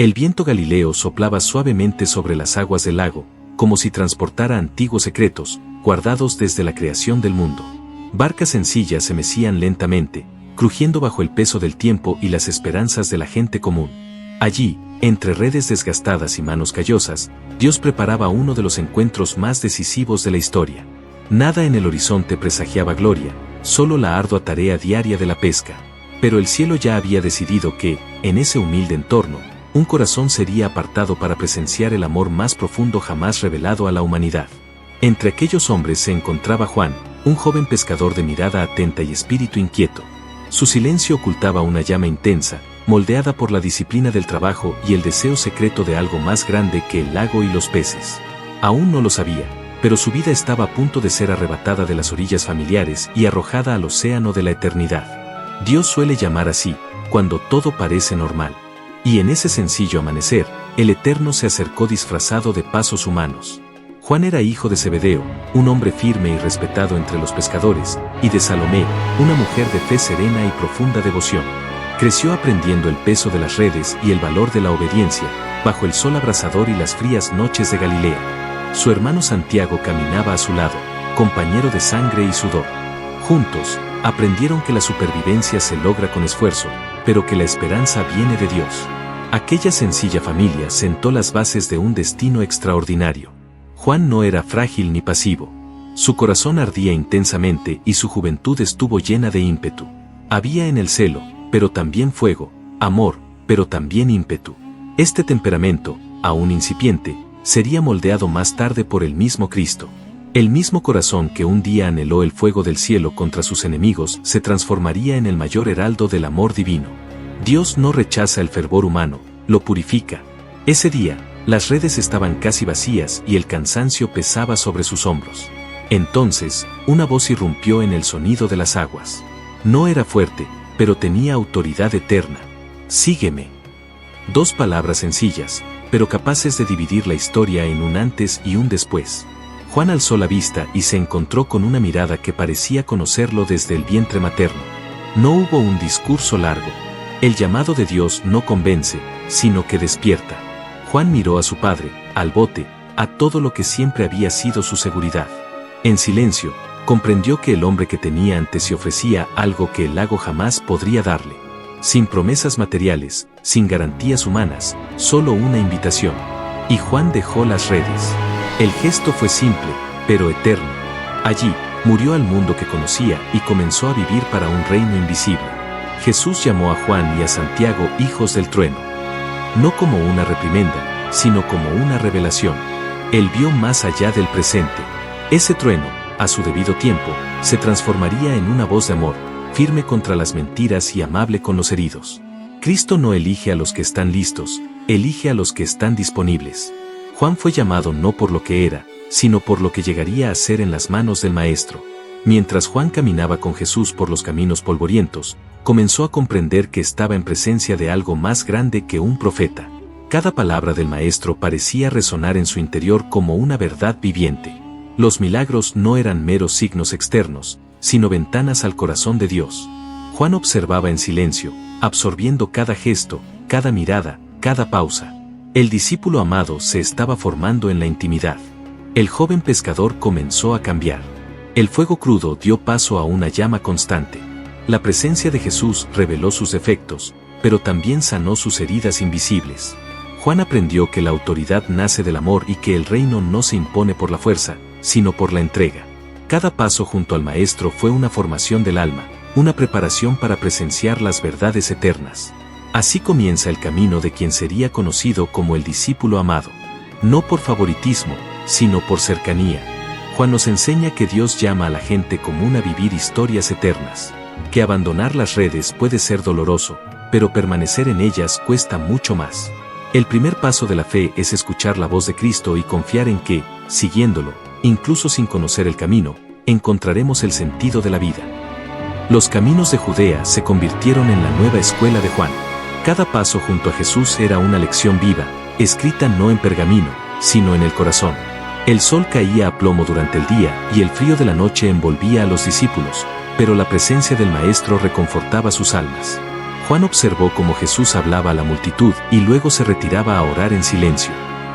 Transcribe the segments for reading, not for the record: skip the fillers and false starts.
El viento galileo soplaba suavemente sobre las aguas del lago, como si transportara antiguos secretos, guardados desde la creación del mundo. Barcas sencillas se mecían lentamente, crujiendo bajo el peso del tiempo y las esperanzas de la gente común. Allí, entre redes desgastadas y manos callosas, Dios preparaba uno de los encuentros más decisivos de la historia. Nada en el horizonte presagiaba gloria, solo la ardua tarea diaria de la pesca. Pero el cielo ya había decidido que, en ese humilde entorno, un corazón sería apartado para presenciar el amor más profundo jamás revelado a la humanidad. Entre aquellos hombres se encontraba Juan, un joven pescador de mirada atenta y espíritu inquieto. Su silencio ocultaba una llama intensa, moldeada por la disciplina del trabajo y el deseo secreto de algo más grande que el lago y los peces. Aún no lo sabía, pero su vida estaba a punto de ser arrebatada de las orillas familiares y arrojada al océano de la eternidad. Dios suele llamar así, cuando todo parece normal. Y en ese sencillo amanecer, el Eterno se acercó disfrazado de pasos humanos. Juan era hijo de Zebedeo, un hombre firme y respetado entre los pescadores, y de Salomé, una mujer de fe serena y profunda devoción. Creció aprendiendo el peso de las redes y el valor de la obediencia, bajo el sol abrasador y las frías noches de Galilea. Su hermano Santiago caminaba a su lado, compañero de sangre y sudor. Juntos, aprendieron que la supervivencia se logra con esfuerzo, pero que la esperanza viene de Dios. Aquella sencilla familia sentó las bases de un destino extraordinario. Juan no era frágil ni pasivo. Su corazón ardía intensamente y su juventud estuvo llena de ímpetu. Había en el celo, pero también fuego, amor, pero también ímpetu. Este temperamento, aún incipiente, sería moldeado más tarde por el mismo Cristo. El mismo corazón que un día anheló el fuego del cielo contra sus enemigos se transformaría en el mayor heraldo del amor divino. Dios no rechaza el fervor humano, lo purifica. Ese día, las redes estaban casi vacías y el cansancio pesaba sobre sus hombros. Entonces, una voz irrumpió en el sonido de las aguas. No era fuerte, pero tenía autoridad eterna. Sígueme. Dos palabras sencillas, pero capaces de dividir la historia en un antes y un después. Juan alzó la vista y se encontró con una mirada que parecía conocerlo desde el vientre materno. No hubo un discurso largo. El llamado de Dios no convence, sino que despierta. Juan miró a su padre, al bote, a todo lo que siempre había sido su seguridad. En silencio, comprendió que el hombre que tenía ante se ofrecía algo que el lago jamás podría darle. Sin promesas materiales, sin garantías humanas, solo una invitación. Y Juan dejó las redes. El gesto fue simple, pero eterno. Allí, murió al mundo que conocía y comenzó a vivir para un reino invisible. Jesús llamó a Juan y a Santiago hijos del trueno. No como una reprimenda, sino como una revelación. Él vio más allá del presente. Ese trueno, a su debido tiempo, se transformaría en una voz de amor, firme contra las mentiras y amable con los heridos. Cristo no elige a los que están listos, elige a los que están disponibles. Juan fue llamado no por lo que era, sino por lo que llegaría a ser en las manos del Maestro. Mientras Juan caminaba con Jesús por los caminos polvorientos, comenzó a comprender que estaba en presencia de algo más grande que un profeta. Cada palabra del Maestro parecía resonar en su interior como una verdad viviente. Los milagros no eran meros signos externos, sino ventanas al corazón de Dios. Juan observaba en silencio, absorbiendo cada gesto, cada mirada, cada pausa. El discípulo amado se estaba formando en la intimidad. El joven pescador comenzó a cambiar. El fuego crudo dio paso a una llama constante. La presencia de Jesús reveló sus defectos, pero también sanó sus heridas invisibles. Juan aprendió que la autoridad nace del amor y que el reino no se impone por la fuerza, sino por la entrega. Cada paso junto al Maestro fue una formación del alma, una preparación para presenciar las verdades eternas. Así comienza el camino de quien sería conocido como el discípulo amado. No por favoritismo, sino por cercanía. Juan nos enseña que Dios llama a la gente común a vivir historias eternas. Que abandonar las redes puede ser doloroso, pero permanecer en ellas cuesta mucho más. El primer paso de la fe es escuchar la voz de Cristo y confiar en que, siguiéndolo, incluso sin conocer el camino, encontraremos el sentido de la vida. Los caminos de Judea se convirtieron en la nueva escuela de Juan. Cada paso junto a Jesús era una lección viva, escrita no en pergamino, sino en el corazón. El sol caía a plomo durante el día y el frío de la noche envolvía a los discípulos, pero la presencia del Maestro reconfortaba sus almas. Juan observó cómo Jesús hablaba a la multitud y luego se retiraba a orar en silencio.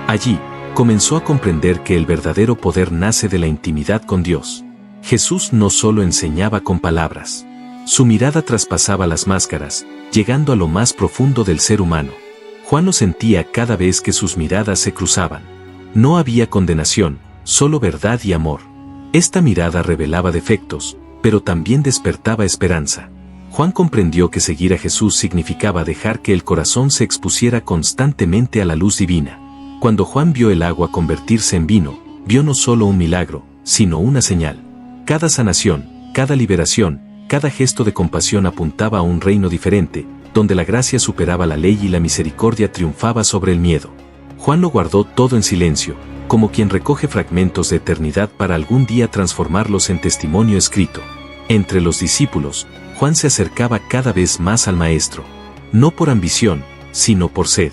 Allí, comenzó a comprender que el verdadero poder nace de la intimidad con Dios. Jesús no solo enseñaba con palabras. Su mirada traspasaba las máscaras, llegando a lo más profundo del ser humano. Juan lo sentía cada vez que sus miradas se cruzaban. No había condenación, solo verdad y amor. Esta mirada revelaba defectos, pero también despertaba esperanza. Juan comprendió que seguir a Jesús significaba dejar que el corazón se expusiera constantemente a la luz divina. Cuando Juan vio el agua convertirse en vino, vio no solo un milagro, sino una señal. Cada sanación, cada liberación, cada gesto de compasión apuntaba a un reino diferente, donde la gracia superaba la ley y la misericordia triunfaba sobre el miedo. Juan lo guardó todo en silencio, como quien recoge fragmentos de eternidad para algún día transformarlos en testimonio escrito. Entre los discípulos, Juan se acercaba cada vez más al Maestro. No por ambición, sino por sed.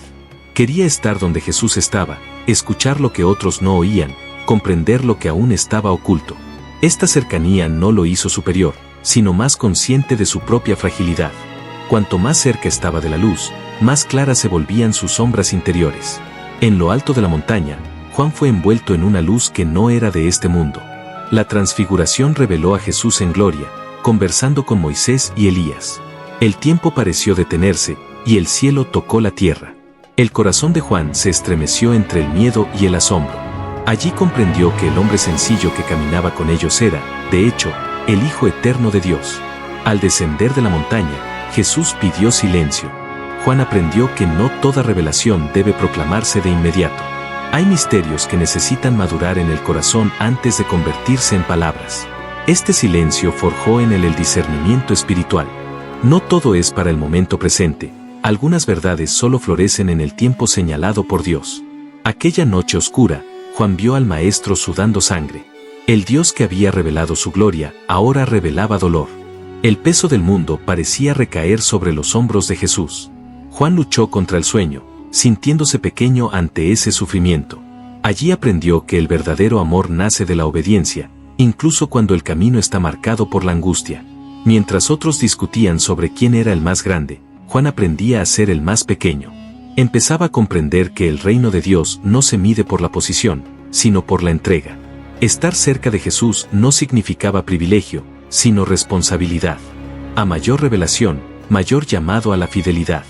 Quería estar donde Jesús estaba, escuchar lo que otros no oían, comprender lo que aún estaba oculto. Esta cercanía no lo hizo superior, sino más consciente de su propia fragilidad. Cuanto más cerca estaba de la luz, más claras se volvían sus sombras interiores. En lo alto de la montaña, Juan fue envuelto en una luz que no era de este mundo. La transfiguración reveló a Jesús en gloria, conversando con Moisés y Elías. El tiempo pareció detenerse, y el cielo tocó la tierra. El corazón de Juan se estremeció entre el miedo y el asombro. Allí comprendió que el hombre sencillo que caminaba con ellos era, de hecho, el Hijo eterno de Dios. Al descender de la montaña, Jesús pidió silencio. Juan aprendió que no toda revelación debe proclamarse de inmediato. Hay misterios que necesitan madurar en el corazón antes de convertirse en palabras. Este silencio forjó en él el discernimiento espiritual. No todo es para el momento presente, algunas verdades solo florecen en el tiempo señalado por Dios. Aquella noche oscura, Juan vio al Maestro sudando sangre. El Dios que había revelado su gloria, ahora revelaba dolor. El peso del mundo parecía recaer sobre los hombros de Jesús. Juan luchó contra el sueño, sintiéndose pequeño ante ese sufrimiento. Allí aprendió que el verdadero amor nace de la obediencia, incluso cuando el camino está marcado por la angustia. Mientras otros discutían sobre quién era el más grande, Juan aprendía a ser el más pequeño. Empezaba a comprender que el reino de Dios no se mide por la posición, sino por la entrega. Estar cerca de Jesús no significaba privilegio, sino responsabilidad. A mayor revelación, mayor llamado a la fidelidad.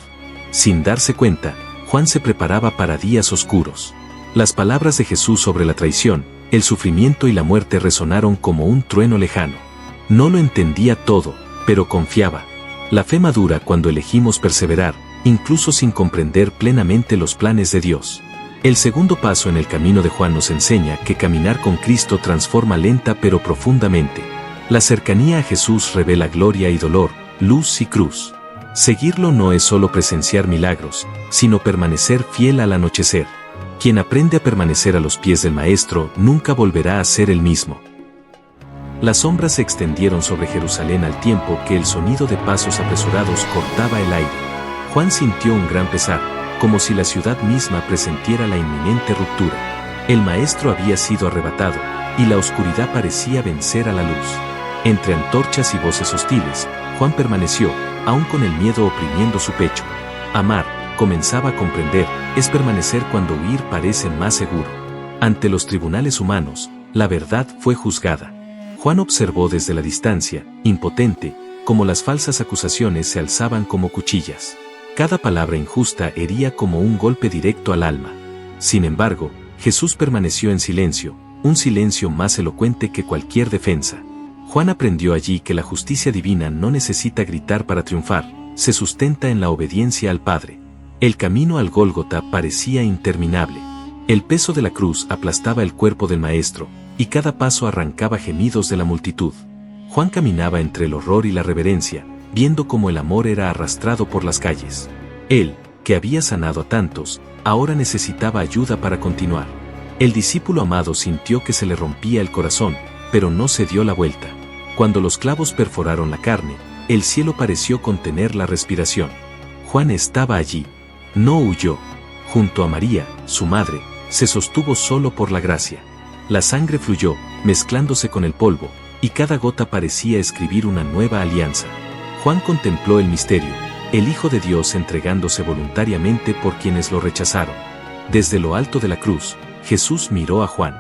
Sin darse cuenta, Juan se preparaba para días oscuros. Las palabras de Jesús sobre la traición, el sufrimiento y la muerte resonaron como un trueno lejano. No lo entendía todo, pero confiaba. La fe madura cuando elegimos perseverar, incluso sin comprender plenamente los planes de Dios. El segundo paso en el camino de Juan nos enseña que caminar con Cristo transforma lenta pero profundamente. La cercanía a Jesús revela gloria y dolor, luz y cruz. Seguirlo no es solo presenciar milagros, sino permanecer fiel al anochecer. Quien aprende a permanecer a los pies del Maestro nunca volverá a ser el mismo. Las sombras se extendieron sobre Jerusalén al tiempo que el sonido de pasos apresurados cortaba el aire. Juan sintió un gran pesar, como si la ciudad misma presintiera la inminente ruptura. El Maestro había sido arrebatado, y la oscuridad parecía vencer a la luz. Entre antorchas y voces hostiles, Juan permaneció, aún con el miedo oprimiendo su pecho. Amar, comenzaba a comprender, es permanecer cuando huir parece más seguro. Ante los tribunales humanos, la verdad fue juzgada. Juan observó desde la distancia, impotente, cómo las falsas acusaciones se alzaban como cuchillas. Cada palabra injusta hería como un golpe directo al alma. Sin embargo, Jesús permaneció en silencio, un silencio más elocuente que cualquier defensa. Juan aprendió allí que la justicia divina no necesita gritar para triunfar, se sustenta en la obediencia al Padre. El camino al Gólgota parecía interminable. El peso de la cruz aplastaba el cuerpo del Maestro, y cada paso arrancaba gemidos de la multitud. Juan caminaba entre el horror y la reverencia, viendo cómo el amor era arrastrado por las calles. Él, que había sanado a tantos, ahora necesitaba ayuda para continuar. El discípulo amado sintió que se le rompía el corazón, pero no se dio la vuelta. Cuando los clavos perforaron la carne, el cielo pareció contener la respiración. Juan estaba allí. No huyó. Junto a María, su madre, se sostuvo solo por la gracia. La sangre fluyó, mezclándose con el polvo, y cada gota parecía escribir una nueva alianza. Juan contempló el misterio, el Hijo de Dios entregándose voluntariamente por quienes lo rechazaron. Desde lo alto de la cruz, Jesús miró a Juan.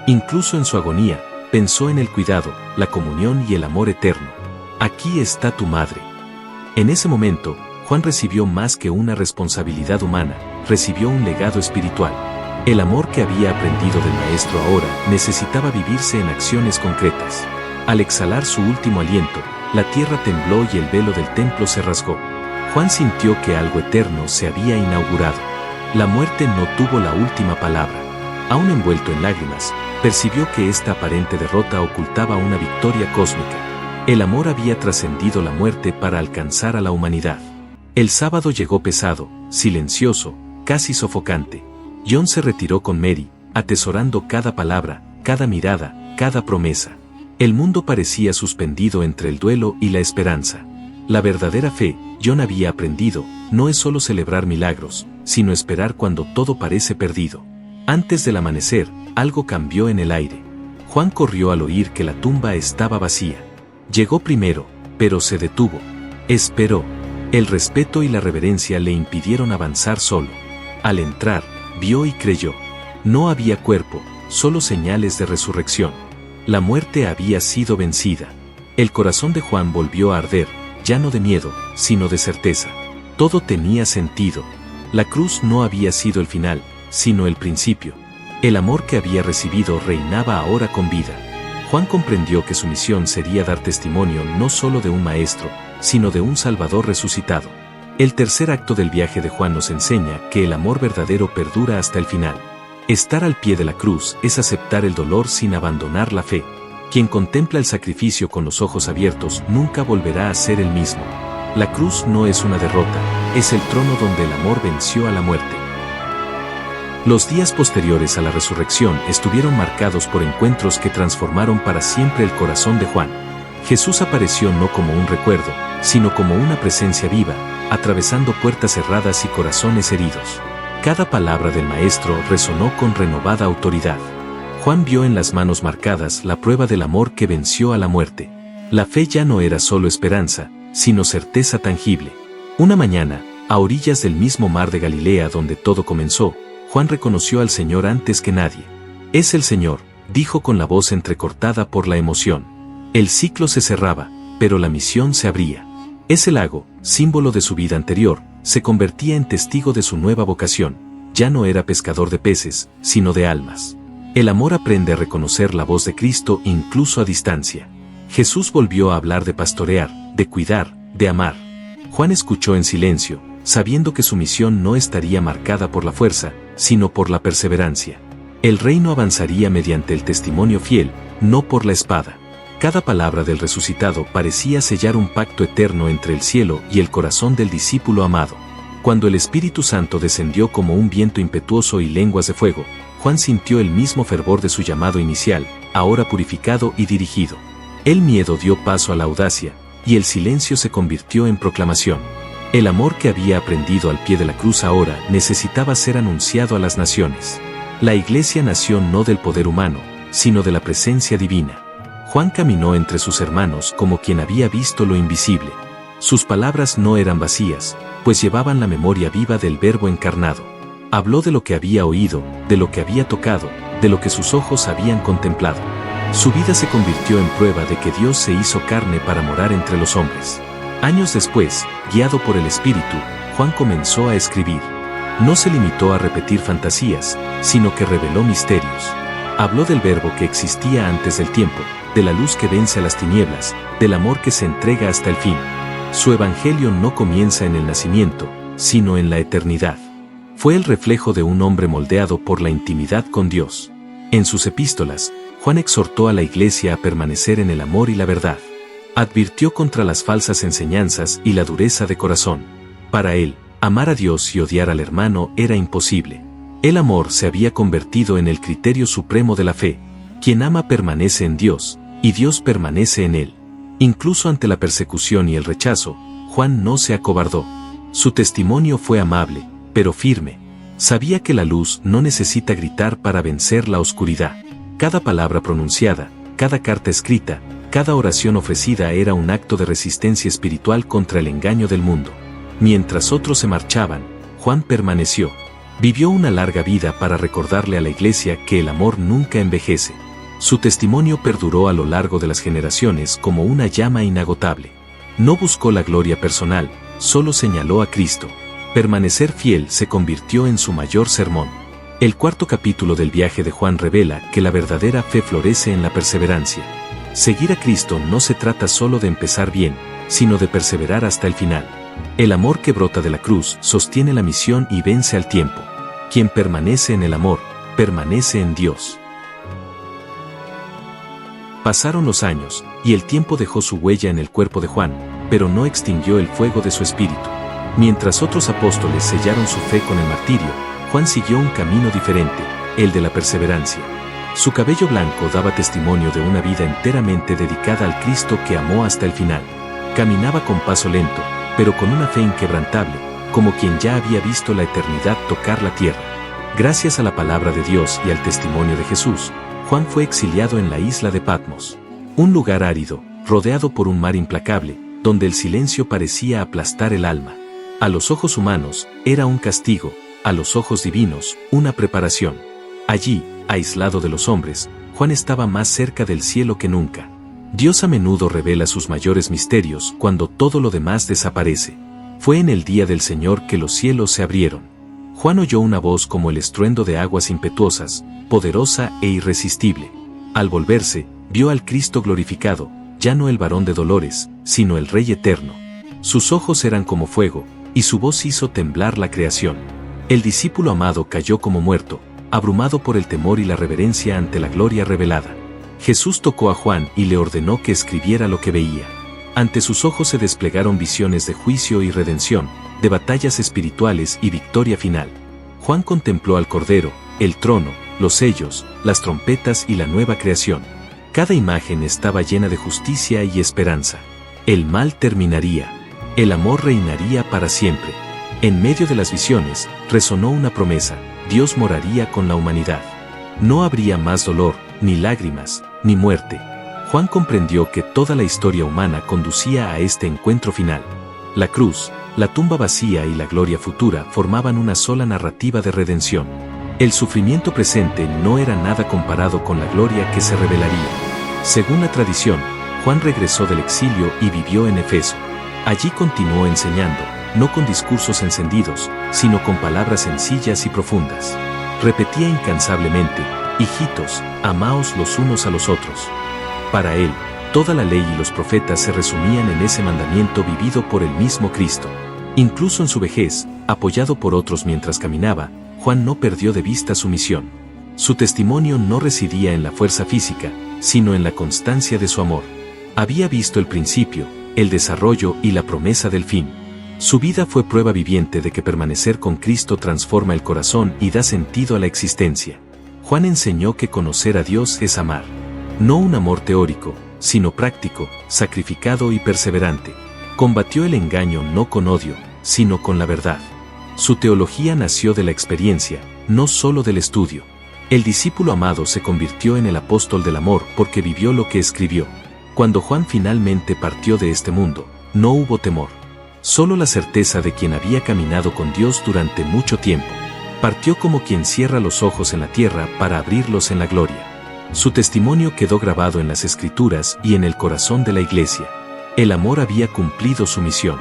Incluso en su agonía, pensó en el cuidado, la comunión y el amor eterno. Aquí está tu madre. En ese momento, Juan recibió más que una responsabilidad humana, recibió un legado espiritual. El amor que había aprendido del Maestro ahora necesitaba vivirse en acciones concretas. Al exhalar su último aliento, la tierra tembló y el velo del templo se rasgó. Juan sintió que algo eterno se había inaugurado. La muerte no tuvo la última palabra. Aún envuelto en lágrimas, percibió que esta aparente derrota ocultaba una victoria cósmica. El amor había trascendido la muerte para alcanzar a la humanidad. El sábado llegó pesado, silencioso, casi sofocante. John se retiró con Mary, atesorando cada palabra, cada mirada, cada promesa. El mundo parecía suspendido entre el duelo y la esperanza. La verdadera fe, John había aprendido, no es solo celebrar milagros, sino esperar cuando todo parece perdido. Antes del amanecer, algo cambió en el aire. Juan corrió al oír que la tumba estaba vacía. Llegó primero, pero se detuvo. Esperó. El respeto y la reverencia le impidieron avanzar solo. Al entrar, vio y creyó. No había cuerpo, solo señales de resurrección. La muerte había sido vencida. El corazón de Juan volvió a arder, ya no de miedo, sino de certeza. Todo tenía sentido. La cruz no había sido el final, sino el principio. El amor que había recibido reinaba ahora con vida. Juan comprendió que su misión sería dar testimonio no solo de un maestro, sino de un Salvador resucitado. El tercer acto del viaje de Juan nos enseña que el amor verdadero perdura hasta el final. Estar al pie de la cruz es aceptar el dolor sin abandonar la fe. Quien contempla el sacrificio con los ojos abiertos nunca volverá a ser el mismo. La cruz no es una derrota, es el trono donde el amor venció a la muerte. Los días posteriores a la resurrección estuvieron marcados por encuentros que transformaron para siempre el corazón de Juan. Jesús apareció no como un recuerdo, sino como una presencia viva, atravesando puertas cerradas y corazones heridos. Cada palabra del Maestro resonó con renovada autoridad. Juan vio en las manos marcadas la prueba del amor que venció a la muerte. La fe ya no era solo esperanza, sino certeza tangible. Una mañana, a orillas del mismo mar de Galilea donde todo comenzó, Juan reconoció al Señor antes que nadie. «Es el Señor», dijo con la voz entrecortada por la emoción. El ciclo se cerraba, pero la misión se abría. Ese lago, símbolo de su vida anterior, se convertía en testigo de su nueva vocación. Ya no era pescador de peces, sino de almas. El amor aprende a reconocer la voz de Cristo incluso a distancia. Jesús volvió a hablar de pastorear, de cuidar, de amar. Juan escuchó en silencio, sabiendo que su misión no estaría marcada por la fuerza, sino por la perseverancia. El reino avanzaría mediante el testimonio fiel, no por la espada. Cada palabra del resucitado parecía sellar un pacto eterno entre el cielo y el corazón del discípulo amado. Cuando el Espíritu Santo descendió como un viento impetuoso y lenguas de fuego, Juan sintió el mismo fervor de su llamado inicial, ahora purificado y dirigido. El miedo dio paso a la audacia, y el silencio se convirtió en proclamación. El amor que había aprendido al pie de la cruz ahora necesitaba ser anunciado a las naciones. La iglesia nació no del poder humano, sino de la presencia divina. Juan caminó entre sus hermanos como quien había visto lo invisible. Sus palabras no eran vacías, pues llevaban la memoria viva del Verbo encarnado. Habló de lo que había oído, de lo que había tocado, de lo que sus ojos habían contemplado. Su vida se convirtió en prueba de que Dios se hizo carne para morar entre los hombres. Años después, guiado por el Espíritu, Juan comenzó a escribir. No se limitó a repetir fantasías, sino que reveló misterios. Habló del Verbo que existía antes del tiempo, de la luz que vence a las tinieblas, del amor que se entrega hasta el fin. Su evangelio no comienza en el nacimiento, sino en la eternidad. Fue el reflejo de un hombre moldeado por la intimidad con Dios. En sus epístolas, Juan exhortó a la iglesia a permanecer en el amor y la verdad. Advirtió contra las falsas enseñanzas y la dureza de corazón. Para él, amar a Dios y odiar al hermano era imposible. El amor se había convertido en el criterio supremo de la fe. Quien ama permanece en Dios, y Dios permanece en él. Incluso ante la persecución y el rechazo, Juan no se acobardó. Su testimonio fue amable, pero firme. Sabía que la luz no necesita gritar para vencer la oscuridad. Cada palabra pronunciada, cada carta escrita, Cada oración ofrecida era un acto de resistencia espiritual contra el engaño del mundo. Mientras otros se marchaban, Juan permaneció. Vivió una larga vida para recordarle a la Iglesia que el amor nunca envejece. Su testimonio perduró a lo largo de las generaciones como una llama inagotable. No buscó la gloria personal, solo señaló a Cristo. Permanecer fiel se convirtió en su mayor sermón. El cuarto capítulo del viaje de Juan revela que la verdadera fe florece en la perseverancia. Seguir a Cristo no se trata solo de empezar bien, sino de perseverar hasta el final. El amor que brota de la cruz sostiene la misión y vence al tiempo. Quien permanece en el amor, permanece en Dios. Pasaron los años, y el tiempo dejó su huella en el cuerpo de Juan, pero no extinguió el fuego de su espíritu. Mientras otros apóstoles sellaron su fe con el martirio, Juan siguió un camino diferente, el de la perseverancia. Su cabello blanco daba testimonio de una vida enteramente dedicada al Cristo que amó hasta el final. Caminaba con paso lento, pero con una fe inquebrantable, como quien ya había visto la eternidad tocar la tierra. Gracias a la palabra de Dios y al testimonio de Jesús, Juan fue exiliado en la isla de Patmos, un lugar árido, rodeado por un mar implacable, donde el silencio parecía aplastar el alma. A los ojos humanos, era un castigo, a los ojos divinos, una preparación. Allí, aislado de los hombres, Juan estaba más cerca del cielo que nunca. Dios a menudo revela sus mayores misterios cuando todo lo demás desaparece. Fue en el día del Señor que los cielos se abrieron. Juan oyó una voz como el estruendo de aguas impetuosas, poderosa e irresistible. Al volverse, vio al Cristo glorificado, ya no el varón de dolores, sino el Rey eterno. Sus ojos eran como fuego, y su voz hizo temblar la creación. El discípulo amado cayó como muerto, abrumado por el temor y la reverencia ante la gloria revelada. Jesús tocó a Juan y le ordenó que escribiera lo que veía. Ante sus ojos se desplegaron visiones de juicio y redención, de batallas espirituales y victoria final. Juan contempló al Cordero, el trono, los sellos, las trompetas y la nueva creación. Cada imagen estaba llena de justicia y esperanza. El mal terminaría. El amor reinaría para siempre. En medio de las visiones, resonó una promesa: Dios moraría con la humanidad. No habría más dolor, ni lágrimas, ni muerte. Juan comprendió que toda la historia humana conducía a este encuentro final. La cruz, la tumba vacía y la gloria futura formaban una sola narrativa de redención. El sufrimiento presente no era nada comparado con la gloria que se revelaría. Según la tradición, Juan regresó del exilio y vivió en Éfeso. Allí continuó enseñando, no con discursos encendidos, sino con palabras sencillas y profundas. Repetía incansablemente: hijitos, amaos los unos a los otros. Para él, toda la ley y los profetas se resumían en ese mandamiento vivido por el mismo Cristo. Incluso en su vejez, apoyado por otros mientras caminaba, Juan no perdió de vista su misión. Su testimonio no residía en la fuerza física, sino en la constancia de su amor. Había visto el principio, el desarrollo y la promesa del fin. Su vida fue prueba viviente de que permanecer con Cristo transforma el corazón y da sentido a la existencia. Juan enseñó que conocer a Dios es amar. No un amor teórico, sino práctico, sacrificado y perseverante. Combatió el engaño no con odio, sino con la verdad. Su teología nació de la experiencia, no solo del estudio. El discípulo amado se convirtió en el apóstol del amor porque vivió lo que escribió. Cuando Juan finalmente partió de este mundo, no hubo temor. Solo la certeza de quien había caminado con Dios durante mucho tiempo. Partió como quien cierra los ojos en la tierra para abrirlos en la gloria. Su testimonio quedó grabado en las Escrituras y en el corazón de la Iglesia. El amor había cumplido su misión.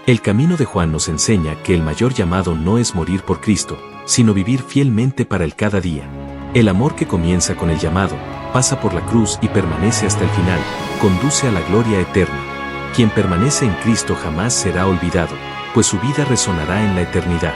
El camino de Juan nos enseña que el mayor llamado no es morir por Cristo, sino vivir fielmente para el cada día. El amor que comienza con el llamado, pasa por la cruz y permanece hasta el final, conduce a la gloria eterna. Quien permanece en Cristo jamás será olvidado, pues su vida resonará en la eternidad.